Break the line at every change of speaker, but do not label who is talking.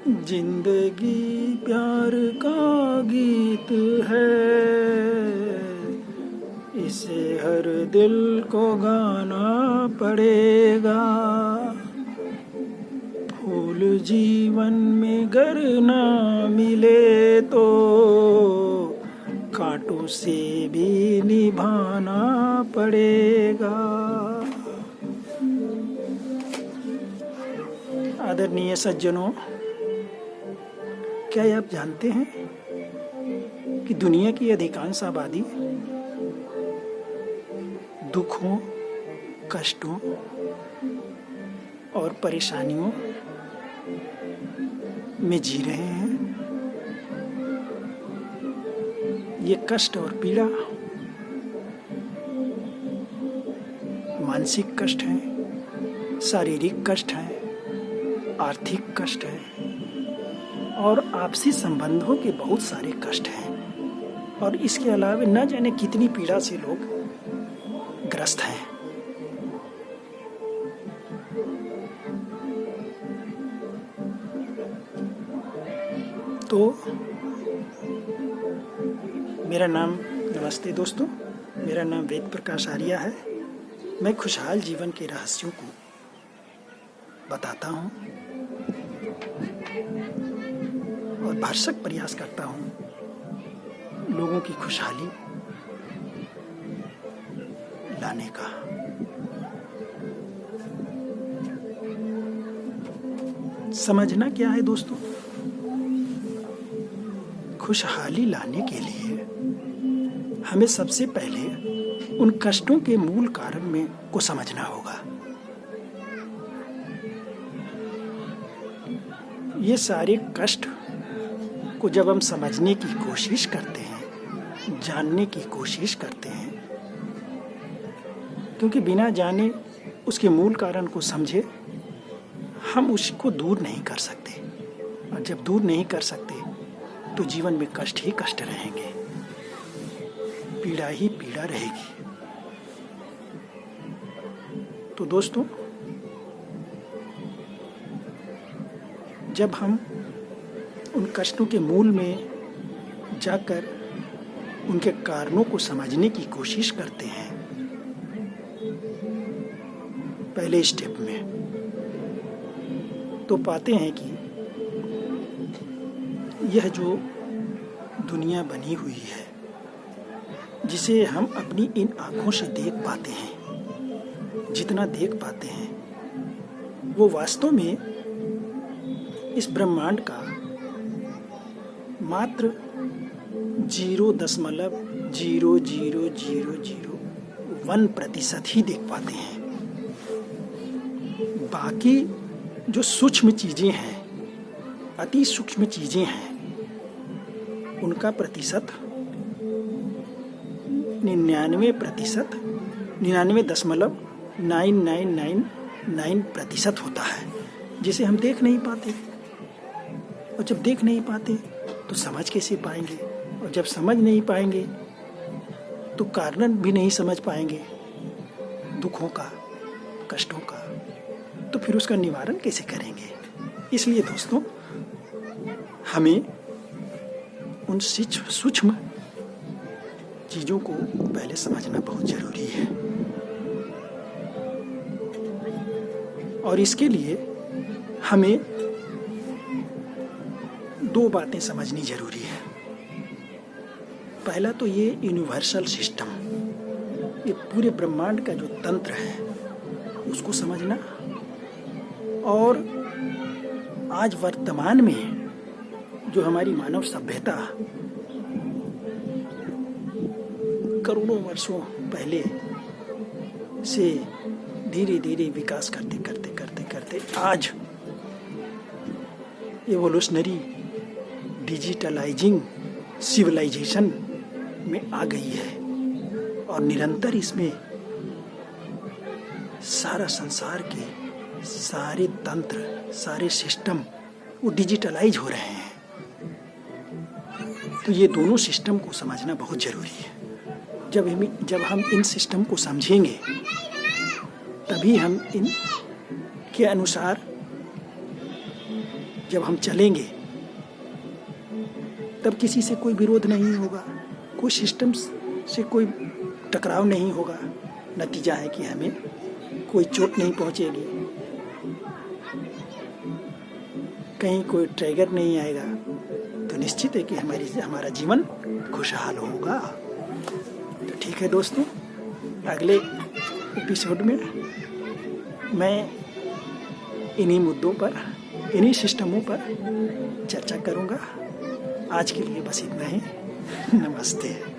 जिंदगी प्यार का गीत है, इसे हर दिल को गाना पड़ेगा। फूल जीवन में गर ना मिले तो कांटों से भी निभाना पड़ेगा। आदरणीय सज्जनों, क्या आप जानते हैं कि दुनिया की अधिकांश आबादी दुखों, कष्टों और परेशानियों में जी रहे हैं। ये कष्ट और पीड़ा मानसिक कष्ट है, शारीरिक कष्ट है, आर्थिक कष्ट है और आपसी संबंधों के बहुत सारे कष्ट हैं। और इसके अलावा न जाने कितनी पीड़ा से लोग ग्रस्त हैं। तो मेरा नाम, नमस्ते दोस्तों, मेरा नाम वेद प्रकाश आर्या है। मैं खुशहाल जीवन के रहस्यों को बताता हूँ और भरसक प्रयास करता हूँ लोगों की खुशहाली लाने का। समझना क्या है दोस्तों? खुशहाली लाने के लिए हमें सबसे पहले उन कष्टों के मूल कारण में को समझना होगा। ये सारे कष्ट को जब हम समझने की कोशिश करते हैं, जानने की कोशिश करते हैं, क्योंकि बिना जाने उसके मूल कारण को समझे हम उसको दूर नहीं कर सकते, और जब दूर नहीं कर सकते तो जीवन में कष्ट ही कष्ट रहेंगे, पीड़ा ही पीड़ा रहेगी। तो दोस्तों, जब हम उन कष्टों के मूल में जाकर उनके कारणों को समझने की कोशिश करते हैं, पहले स्टेप में, तो पाते हैं कि यह जो दुनिया बनी हुई है, जिसे हम अपनी इन आँखों से देख पाते हैं, जितना देख पाते हैं, वो वास्तव में इस ब्रह्मांड का मात्र 0.000001% ही देख पाते हैं। बाकी जो सूक्ष्म चीजें हैं, अति सूक्ष्म चीजें हैं, उनका प्रतिशत 99.9999% होता है, जिसे हम देख नहीं पाते। और जब देख नहीं पाते तो समझ कैसे पाएंगे, और जब समझ नहीं पाएंगे तो कारण भी नहीं समझ पाएंगे दुखों का, कष्टों का, तो फिर उसका निवारण कैसे करेंगे। इसलिए दोस्तों, हमें उन सूक्ष्म चीज़ों को पहले समझना बहुत ज़रूरी है, और इसके लिए हमें दो बातें समझनी जरूरी है। पहला तो ये यूनिवर्सल सिस्टम, ये पूरे ब्रह्मांड का जो तंत्र है उसको समझना, और आज वर्तमान में जो हमारी मानव सभ्यता करोड़ों वर्षों पहले से धीरे धीरे विकास करते करते करते करते आज एवोल्यूशनरी डिजिटलाइजिंग सिविलाइजेशन में आ गई है, और निरंतर इसमें सारा संसार के सारे तंत्र, सारे सिस्टम वो डिजिटलाइज हो रहे हैं। तो ये दोनों सिस्टम को समझना बहुत ज़रूरी है। जब हम इन सिस्टम को समझेंगे तभी हम इन के अनुसार जब हम चलेंगे तब किसी से कोई विरोध नहीं होगा, कोई सिस्टम से कोई टकराव नहीं होगा। नतीजा है कि हमें कोई चोट नहीं पहुंचेगी, कहीं कोई ट्रिगर नहीं आएगा, तो निश्चित है कि हमारा जीवन खुशहाल होगा। तो ठीक है दोस्तों, अगले एपिसोड में मैं इन्हीं मुद्दों पर, इन्हीं सिस्टमों पर चर्चा करूँगा। आज के लिए बस इतना ही। नमस्ते।